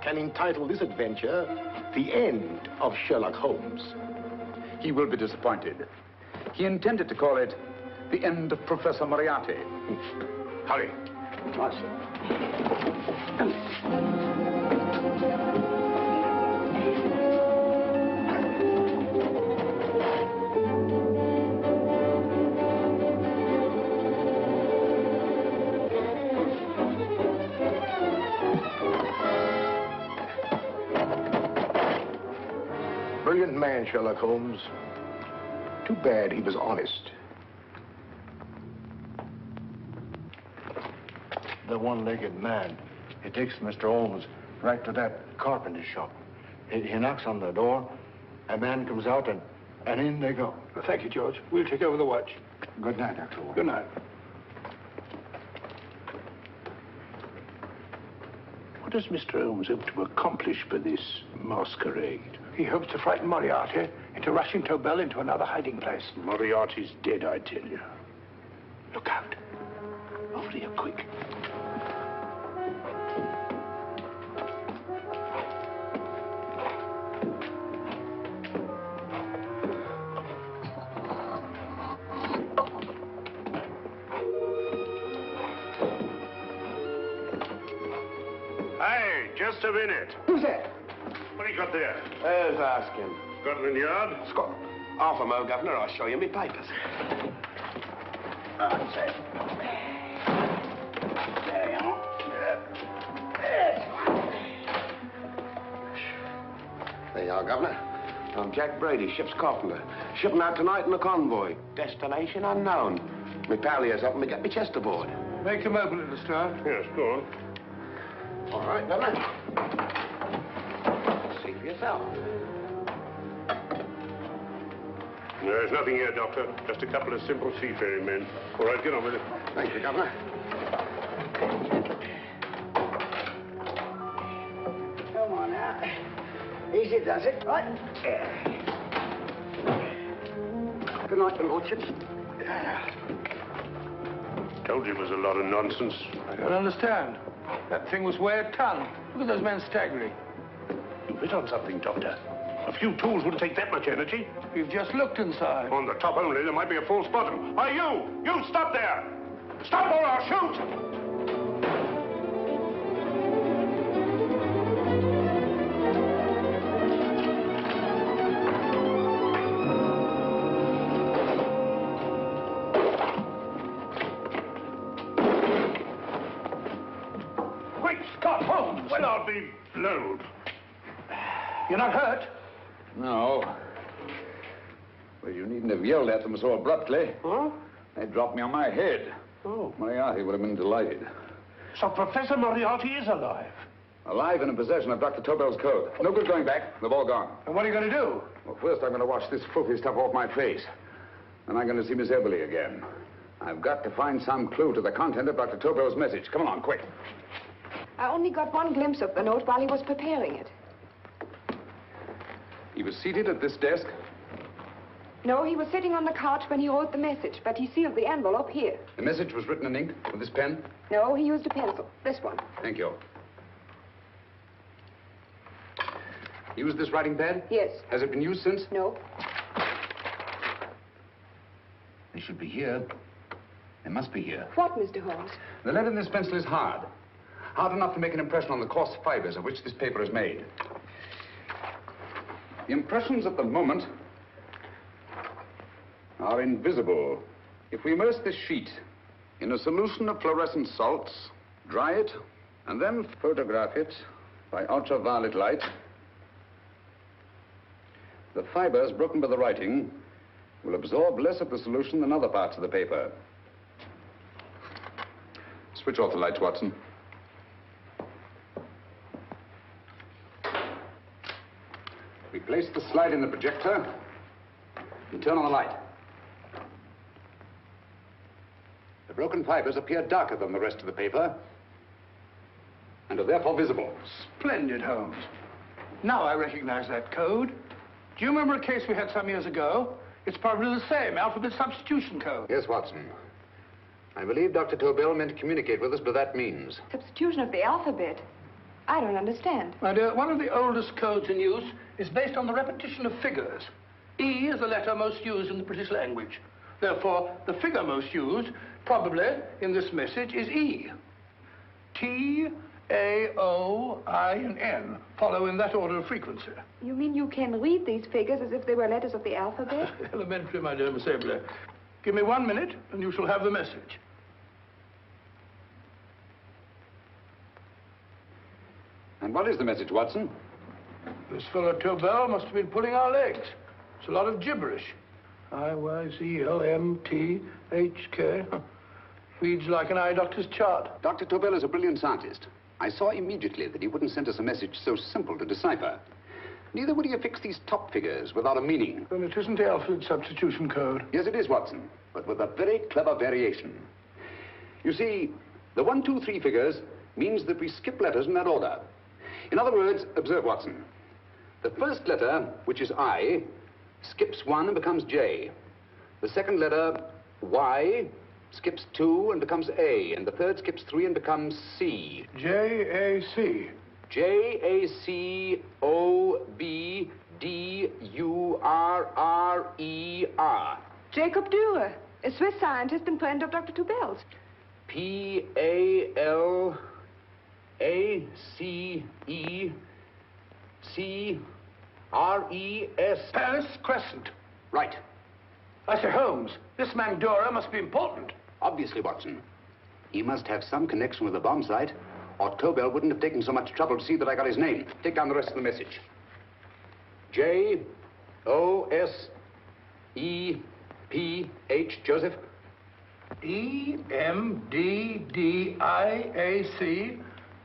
can entitle this adventure The End of Sherlock Holmes. He will be disappointed. He intended to call it The End of Professor Moriarty. Hurry. Brilliant man, Sherlock Holmes. Too bad he was honest. The one-legged man. He takes Mr. Holmes right to that carpenter shop. He knocks on the door, a man comes out, and in they go. Well, thank you, George. We'll take over the watch. Good night, Dr. Holmes. Good night. What does Mr. Holmes hope to accomplish by this masquerade? He hopes to frighten Moriarty into rushing Tobel into another hiding place. Moriarty's dead, I tell you. Look out. Over here, quick. Hey, just a minute. Who's that? What do you got there? Let's ask him. Scotland Yard? Scotland. Half a mo, Governor. I'll show you my papers. That's it. There you are. There you are, Governor. I'm Jack Brady, ship's carpenter. Shipping out tonight in a convoy. Destination unknown. My pal here's helping me get my chest aboard. Make him open it, Lestrade. Yes, go on. All right, Governor. See for yourself. There's nothing here, Doctor. Just a couple of simple seafaring men. All right, get on with it. Thank you, Governor. Come on now. Easy does it, right? Good night, your lordships. Told you it was a lot of nonsense. I don't understand. That thing was weighed a ton. Look at those men staggering. You hit on something, Doctor. A few tools wouldn't take that much energy. We've just looked inside. On the top only, there might be a false bottom. Hey, you! You stop there! Stop or I'll shoot! Great Scott, Holmes! Well, I'll be blowed. You're not hurt? No. Well, you needn't have yelled at them so abruptly. Huh? They dropped me on my head. Oh. Moriarty would have been delighted. So Professor Moriarty is alive? Alive and in possession of Dr. Tobel's code. No good going back. They've all gone. And what are you going to do? Well, first I'm going to wash this filthy stuff off my face. Then I'm going to see Miss Eberly again. I've got to find some clue to the content of Dr. Tobel's message. Come along, quick. I only got one glimpse of the note while he was preparing it. He was seated at this desk. No, he was sitting on the couch when he wrote the message, but he sealed the envelope here. The message was written in ink with this pen. No, he used a pencil. This one. Thank you. Used this writing pad? Yes. Has it been used since? No. They should be here. They must be here. What, Mr. Holmes? The lead in this pencil is hard. Hard enough to make an impression on the coarse fibers of which this paper is made. The impressions at the moment are invisible. If we immerse this sheet in a solution of fluorescent salts, dry it, and then photograph it by ultraviolet light, the fibers broken by the writing will absorb less of the solution than other parts of the paper. Switch off the lights, Watson. We place the slide in the projector and turn on the light. The broken fibers appear darker than the rest of the paper and are therefore visible. Splendid, Holmes. Now I recognize that code. Do you remember a case we had some years ago? It's probably the same, alphabet substitution code. Yes, Watson. I believe Dr. Tobel meant to communicate with us by that means. Substitution of the alphabet? I don't understand. My dear, one of the oldest codes in use is based on the repetition of figures. E is the letter most used in the British language. Therefore, the figure most used, probably, in this message is E. T, A, O, I, and N follow in that order of frequency. You mean you can read these figures as if they were letters of the alphabet? Elementary, my dear Miss Eberly. Give me 1 minute, and you shall have the message. And what is the message, Watson? This fellow Tobel must have been pulling our legs. It's a lot of gibberish. I-Y-Z-L-M-T-H-K. Reads like an eye doctor's chart. Dr. Tobel is a brilliant scientist. I saw immediately that he wouldn't send us a message so simple to decipher. Neither would he affix these top figures without a meaning. Then it isn't the alphabet substitution code. Yes, it is, Watson, but with a very clever variation. You see, the 1, 2, 3 figures means that we skip letters in that order. In other words, observe, Watson. The first letter, which is I, skips 1 and becomes J. The second letter, Y, skips 2 and becomes A. And the third skips 3 and becomes C. J-A-C. J-A-C-O-B-D-U-R-R-E-R. Jacob Dürer, a Swiss scientist and friend of Dr. Tobel's. P-A-L-A-C-E-C-R-E-S. Paris Crescent. Right. I say, Holmes, this man Dora must be important. Obviously, Watson. He must have some connection with the bomb site, or Tobel wouldn't have taken so much trouble to see that I got his name. Take down the rest of the message. J-O-S-E-P-H, Joseph. E-M-D-D-I-A-C.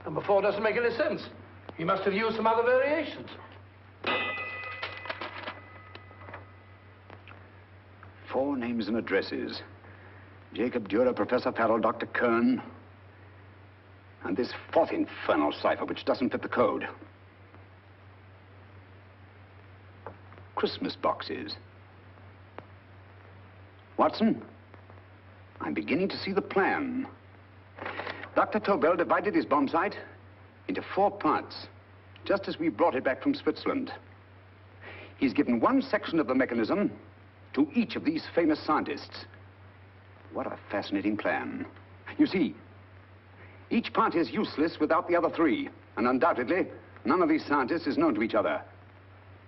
Number 4 doesn't make any sense. He must have used some other variations. 4 names and addresses. Jacob Dura, Professor Farrell, Dr. Kern. And this 4th infernal cipher, which doesn't fit the code. Christmas boxes. Watson, I'm beginning to see the plan. Dr. Tobel divided his bomb site into 4 parts, just as we brought it back from Switzerland. He's given one section of the mechanism to each of these famous scientists. What a fascinating plan. You see, each part is useless without the other 3, and undoubtedly, none of these scientists is known to each other.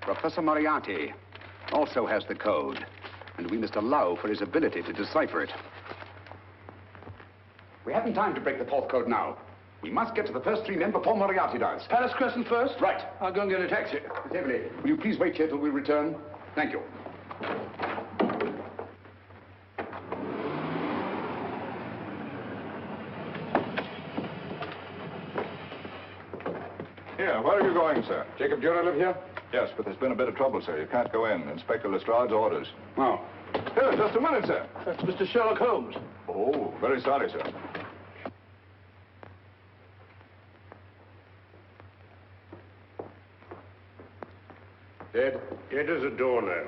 Professor Moriarty also has the code, and we must allow for his ability to decipher it. We haven't time to break the 4th code now. We must get to the first 3 men before Moriarty does. Palace Crescent first? Right. I'll go and get a taxi. Miss Everly, will you please wait here till we return? Thank you. Here, where are you going, sir? Jacob Dura live here? Yes, but there's been a bit of trouble, sir. You can't go in. Inspector Lestrade's orders. Oh. Here, just a minute, sir. That's Mr. Sherlock Holmes. Oh, very sorry, sir. Dead? Dead as a doornail.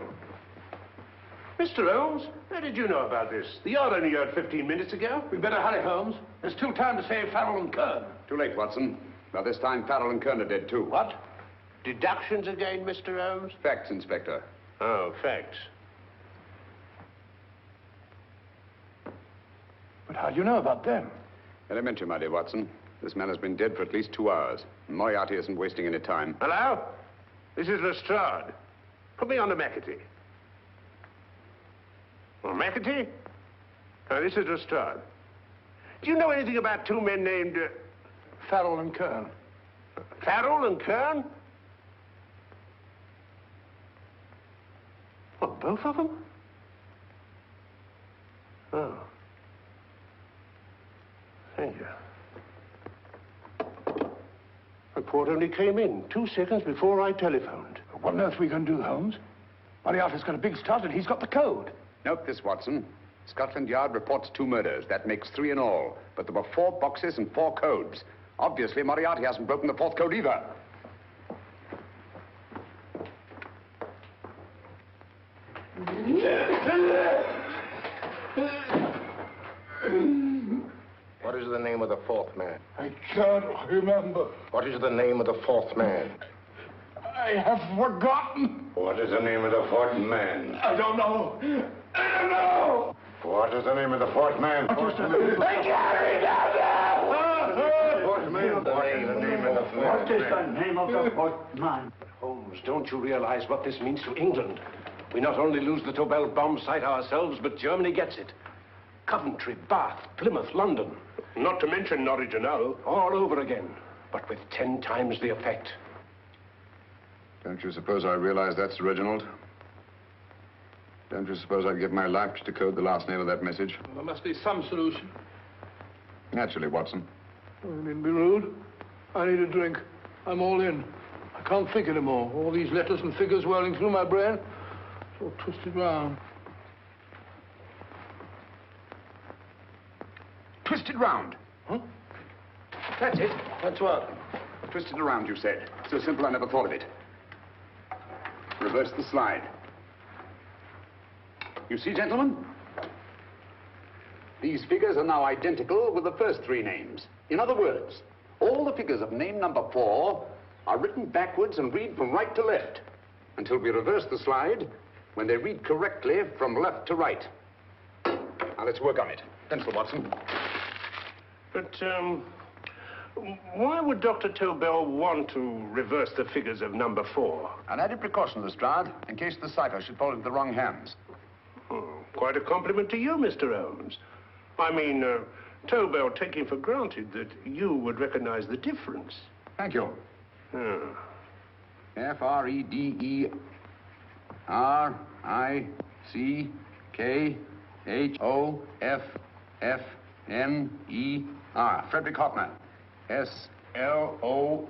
Mr. Holmes, how did you know about this? The yard only heard 15 minutes ago. We better hurry, Holmes. There's still time to save Farrell and Kern. Too late, Watson. By this time, Farrell and Kern are dead, too. What? Deductions again, Mr. Holmes? Facts, Inspector. Oh, facts. But how do you know about them? Elementary, my dear Watson. This man has been dead for at least 2 hours. Moriarty isn't wasting any time. Hello? This is Lestrade. Put me on to McAtee. Well, McAtee? This is Lestrade. Do you know anything about 2 men named... Farrell and Kern. Farrell and Kern? What, both of them? Oh. Thank you. Report only came in 2 seconds before I telephoned. What on earth are we going to do, Holmes? Moriarty's got a big start and he's got the code. Note this, Watson. Scotland Yard reports 2 murders. That makes 3 in all. But there were 4 boxes and 4 codes. Obviously, Moriarty hasn't broken the 4th code either. What is the name of the 4th man? I can't remember. What is the name of the 4th man? I have forgotten. What is the name of the 4th man? I don't know. I don't know. What is the name of the 4th man? I can't remember. What is the name of the 4th man? What is the name of the 4th man? Holmes, don't you realize what this means to England? We not only lose the Tobel bomb site ourselves, but Germany gets it. Coventry, Bath, Plymouth, London. Not to mention Norwich and Hull. All over again, but with 10 times the effect. Don't you suppose I realize that's Reginald? Don't you suppose I'd give my life to decode the last name of that message? Well, there must be some solution. Naturally, Watson. You needn't be rude. I need a drink. I'm all in. I can't think anymore. All these letters and figures whirling through my brain. It's all twisted round. Twisted round. Huh? That's it. That's what? Twisted around, you said. So simple, I never thought of it. Reverse the slide. You see, gentlemen? These figures are now identical with the first 3 names. In other words, all the figures of name number 4 are written backwards and read from right to left until we reverse the slide when they read correctly from left to right. Now, let's work on it. Pencil, Watson. But, Why would Dr. Tobel want to reverse the figures of number 4? An added precaution, Lestrade, in case the cipher should fall into the wrong hands. Oh, quite a compliment to you, Mr. Holmes. I mean, Tobel taking for granted that you would recognize the difference. Thank you. F-R-E-D-E-R-I-C-K-H-O-F-F-N-E-R. Frederick Hoffner. S-L-O-A-N-E-S-Q-U.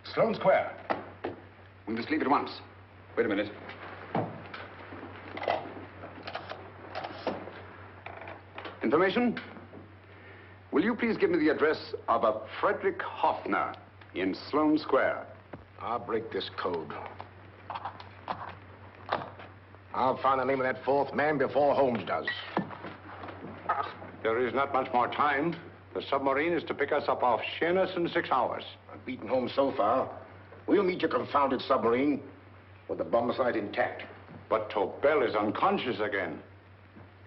Sloane Square. We must leave at once. Wait a minute. Information? Will you please give me the address of a Frederick Hoffner in Sloane Square? I'll break this code. I'll find the name of that fourth man before Holmes does. There is not much more time. The submarine is to pick us up off Sheerness in 6 hours. I've beaten Holmes so far. We'll meet your confounded submarine with the bomb site intact. But Tobel is unconscious again.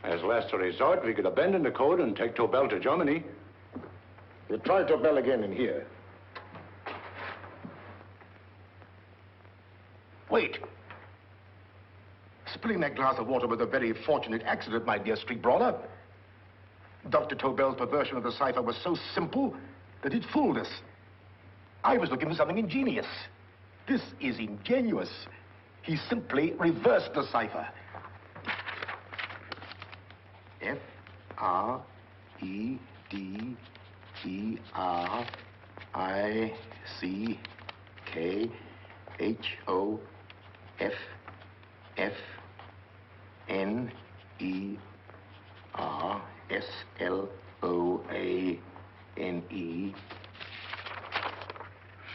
As last resort, we could abandon the code and take Tobel to Germany. We'll try Tobel again in here. Wait. Spilling that glass of water was a very fortunate accident, my dear street brawler. Dr. Tobel's perversion of the cipher was so simple that it fooled us. I was looking for something ingenious. This is ingenuous. He simply reversed the cipher. F-R-E-D-E-R-I-C-K-H-O-F-F-N-E-R-S-L-O-A-N-E.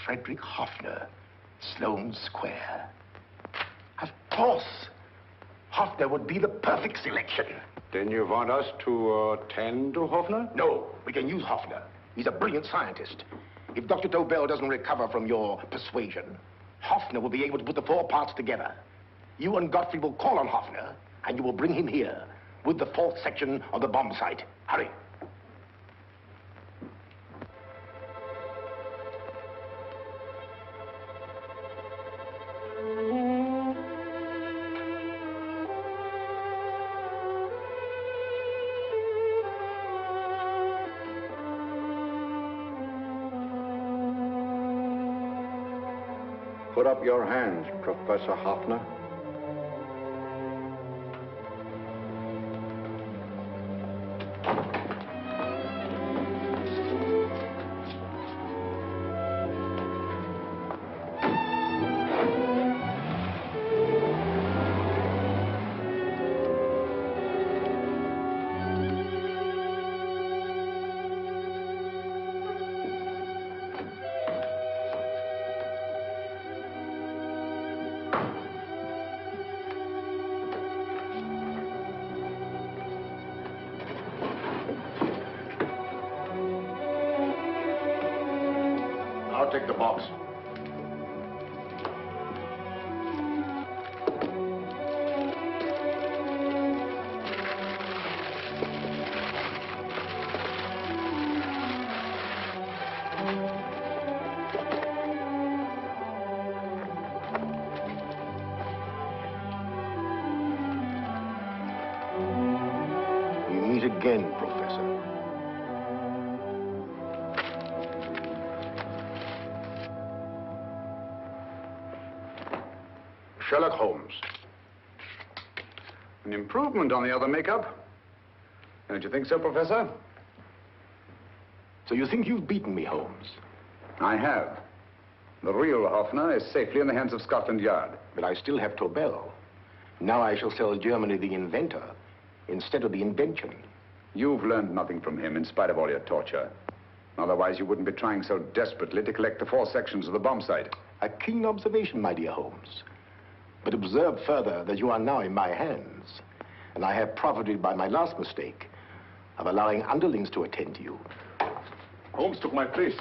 Frederick Hoffner, Sloane Square. Of course. Hoffner would be the perfect selection. Then you want us to tend to Hoffner? No, we can use Hoffner. He's a brilliant scientist. If Dr. Tobel doesn't recover from your persuasion, Hoffner will be able to put the 4 parts together. You and Godfrey will call on Hoffner, and you will bring him here with the 4th section of the bomb site. Hurry. Put up your hands, Professor Hoffner. I'll take the box. We meet again, Professor. Sherlock Holmes. An improvement on the other makeup. Don't you think so, Professor? So you think you've beaten me, Holmes? I have. The real Hoffner is safely in the hands of Scotland Yard. But I still have Tobel. Now I shall sell Germany the inventor instead of the invention. You've learned nothing from him in spite of all your torture. Otherwise, you wouldn't be trying so desperately to collect the 4 sections of the bomb site. A keen observation, my dear Holmes. But observe further that you are now in my hands, and I have profited by my last mistake of allowing underlings to attend to you. Holmes took my place,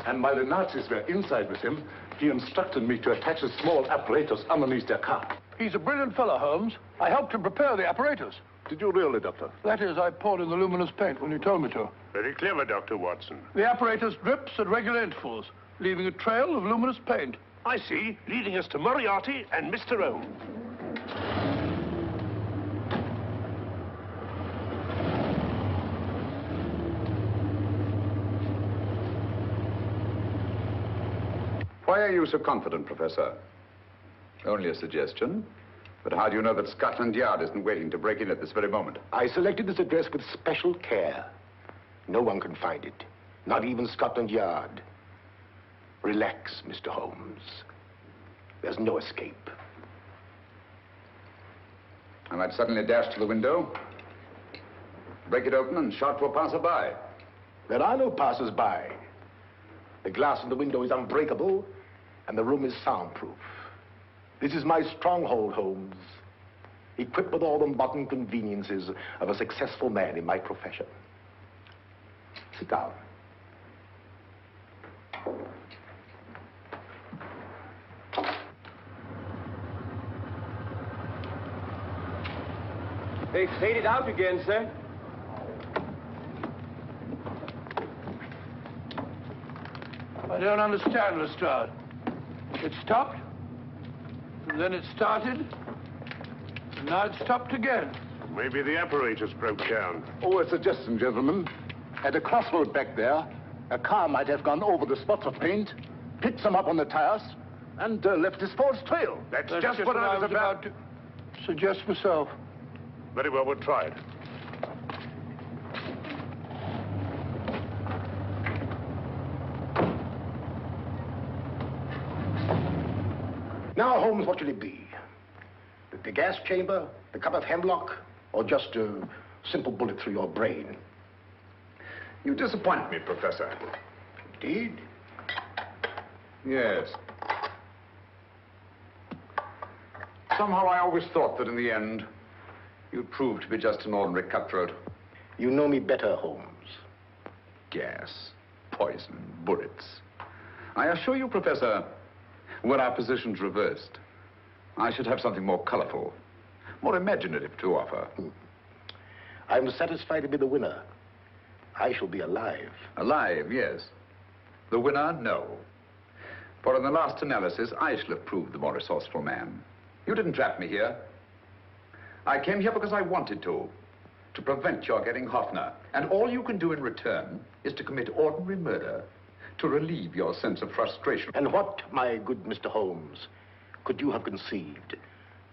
and while the Nazis were inside with him, he instructed me to attach a small apparatus underneath their car. He's a brilliant fellow, Holmes. I helped him prepare the apparatus. Did you really, Doctor? That is, I poured in the luminous paint when you told me to. Very clever, Dr. Watson. The apparatus drips at regular intervals, leaving a trail of luminous paint. I see, leading us to Moriarty and Mr. Holmes. Why are you so confident, Professor? Only a suggestion. But how do you know that Scotland Yard isn't waiting to break in at this very moment? I selected this address with special care. No one can find it. Not even Scotland Yard. Relax, Mr. Holmes. There's no escape. I might suddenly dash to the window, break it open, and shout to a passerby. There are no passers-by. The glass in the window is unbreakable, and the room is soundproof. This is my stronghold, Holmes. Equipped with all the modern conveniences of a successful man in my profession. Sit down. They've faded out again, sir. I don't understand, Lestrade. It stopped, and then it started, and now it stopped again. Maybe the apparatus broke down. Oh, a suggestion, gentlemen. At a crossroad back there, a car might have gone over the spots of paint, picked some up on the tires, and left his false trail. That's just what I was about to suggest myself. Very well, we'll try it. Now, Holmes, what should it be? The gas chamber, the cup of hemlock, or just a simple bullet through your brain? You disappoint me, Professor. Indeed? Yes. Somehow I always thought that in the end, you'd prove to be just an ordinary cutthroat. You know me better, Holmes. Gas, poison, bullets. I assure you, Professor, were our positions reversed, I should have something more colorful, more imaginative to offer. I'm satisfied to be the winner. I shall be alive. Alive, yes. The winner, no. For in the last analysis, I shall have proved the more resourceful man. You didn't trap me here. I came here because I wanted to prevent your getting Hoffner. And all you can do in return is to commit ordinary murder to relieve your sense of frustration. And what, my good Mr. Holmes, could you have conceived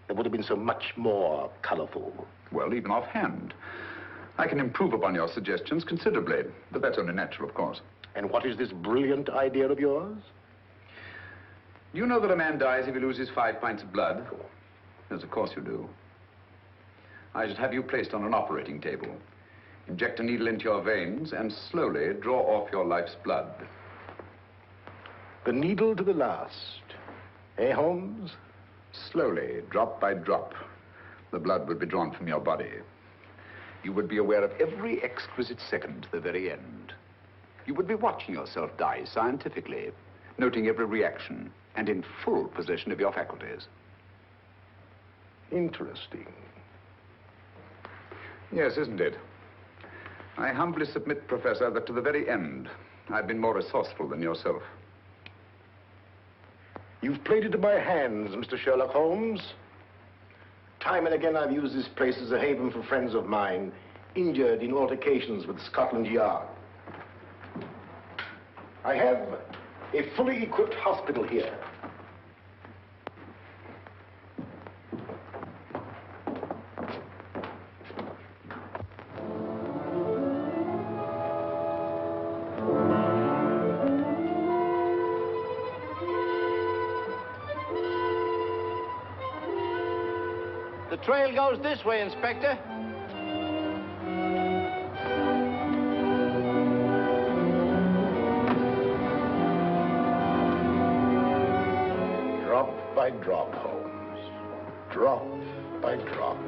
that would have been so much more colorful? Well, even offhand, I can improve upon your suggestions considerably, but that's only natural, of course. And what is this brilliant idea of yours? You know that a man dies if he loses 5 pints of blood? Yes, of course you do. I should have you placed on an operating table, inject a needle into your veins, and slowly draw off your life's blood. The needle to the last. Eh, Holmes? Slowly, drop by drop, the blood would be drawn from your body. You would be aware of every exquisite second to the very end. You would be watching yourself die scientifically, noting every reaction, and in full possession of your faculties. Interesting. Yes, isn't it? I humbly submit, Professor, that to the very end, I've been more resourceful than yourself. You've played into my hands, Mr. Sherlock Holmes. Time and again, I've used this place as a haven for friends of mine, injured in altercations with Scotland Yard. I have a fully equipped hospital here. The trail goes this way, Inspector. Drop by drop, Holmes. Drop by drop.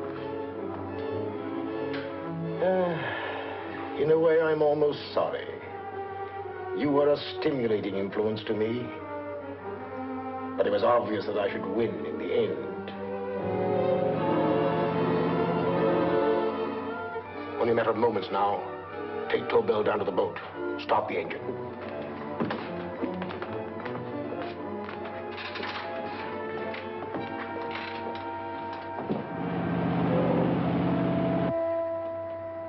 In a way, I'm almost sorry. You were a stimulating influence to me. But it was obvious that I should win in the end. Only a matter of moments now. Take Tobel down to the boat. Stop the engine.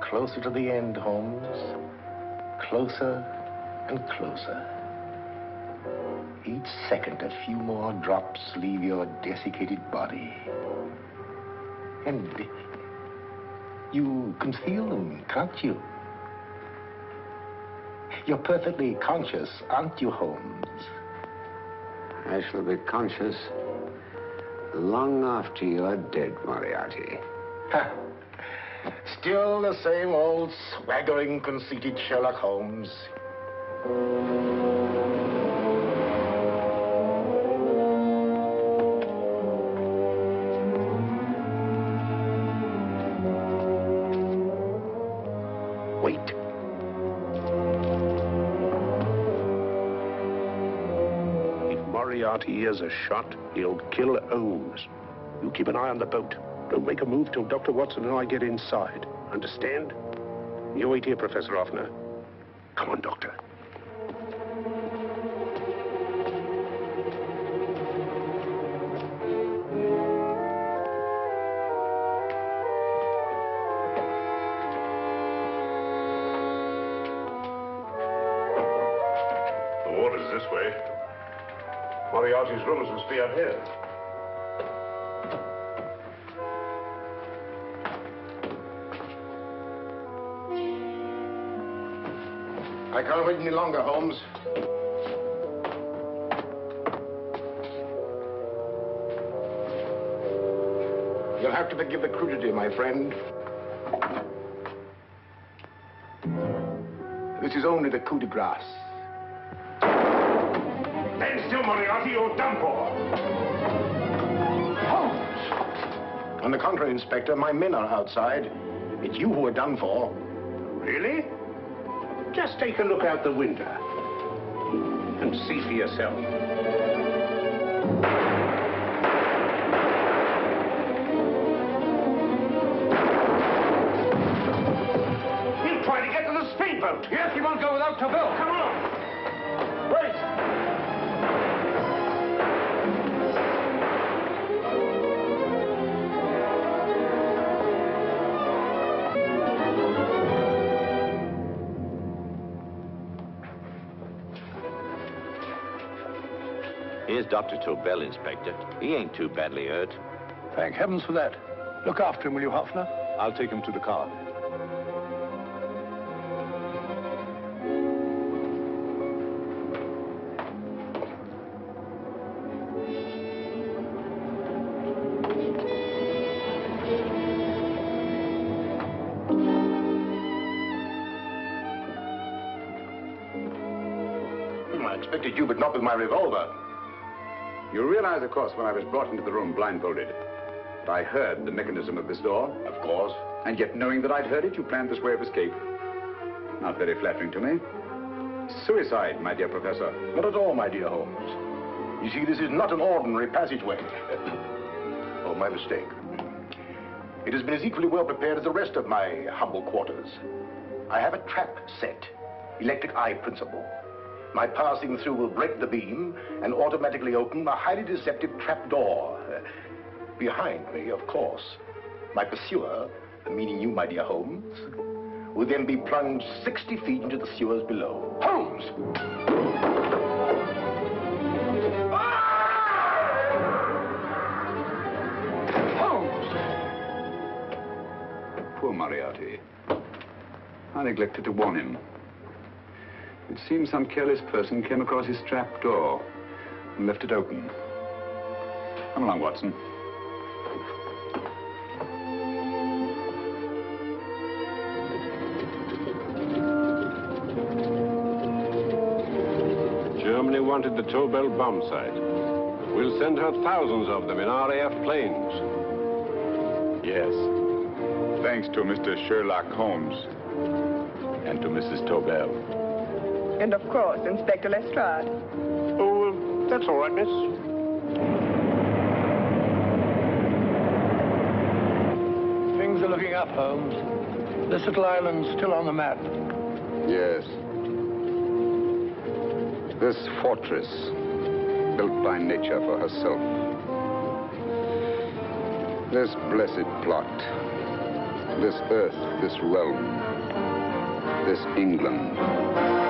Closer to the end, Holmes. Closer and closer. Each second, a few more drops leave your desiccated body. And you can feel them, can't you? You're perfectly conscious, aren't you, Holmes? I shall be conscious long after you're dead, Moriarty. Ha! Still the same old swaggering, conceited Sherlock Holmes. Wait. If Moriarty hears a shot, he'll kill Holmes. You keep an eye on the boat. Don't make a move till Dr. Watson and I get inside. Understand? You wait here, Professor Offner. Come on, Doctor. The water's this way. Moriarty's rooms must be out here. I can't wait any longer, Holmes. You'll have to forgive the crudity, my friend. This is only the coup de grace. Stand still, Moriarty, you're done for. Holmes! On the contrary, Inspector, my men are outside. It's you who are done for. Really? Just take a look out the window and see for yourself. He'll try to get to the speedboat. Yes, he won't go without Tobel. Come on. Wait. Here's Dr. Tobel, Inspector. He ain't too badly hurt. Thank heavens for that. Look after him, will you, Hoffner? I'll take him to the car. I expected you, but not with my revolver. You realize, of course, when I was brought into the room blindfolded, that I heard the mechanism of this door? Of course. And yet, knowing that I'd heard it, you planned this way of escape. Not very flattering to me. Suicide, my dear Professor. Not at all, my dear Holmes. You see, this is not an ordinary passageway. Oh, my mistake. It has been as equally well prepared as the rest of my humble quarters. I have a trap set, electric eye principle. My passing through will break the beam and automatically open a highly deceptive trap door. Behind me, of course, my pursuer, meaning you, my dear Holmes, will then be plunged 60 feet into the sewers below. Holmes! Holmes! Poor Moriarty. I neglected to warn him. It seems some careless person came across his trap door and left it open. Come along, Watson. Germany wanted the Tobel bomb site. We'll send her thousands of them in RAF planes. Yes. Thanks to Mr. Sherlock Holmes and to Mrs. Tobel. And of course, Inspector Lestrade. Oh, that's all right, miss. Things are looking up, Holmes. This little island's still on the map. Yes. This fortress, built by nature for herself. This blessed plot. This earth, this realm. This England.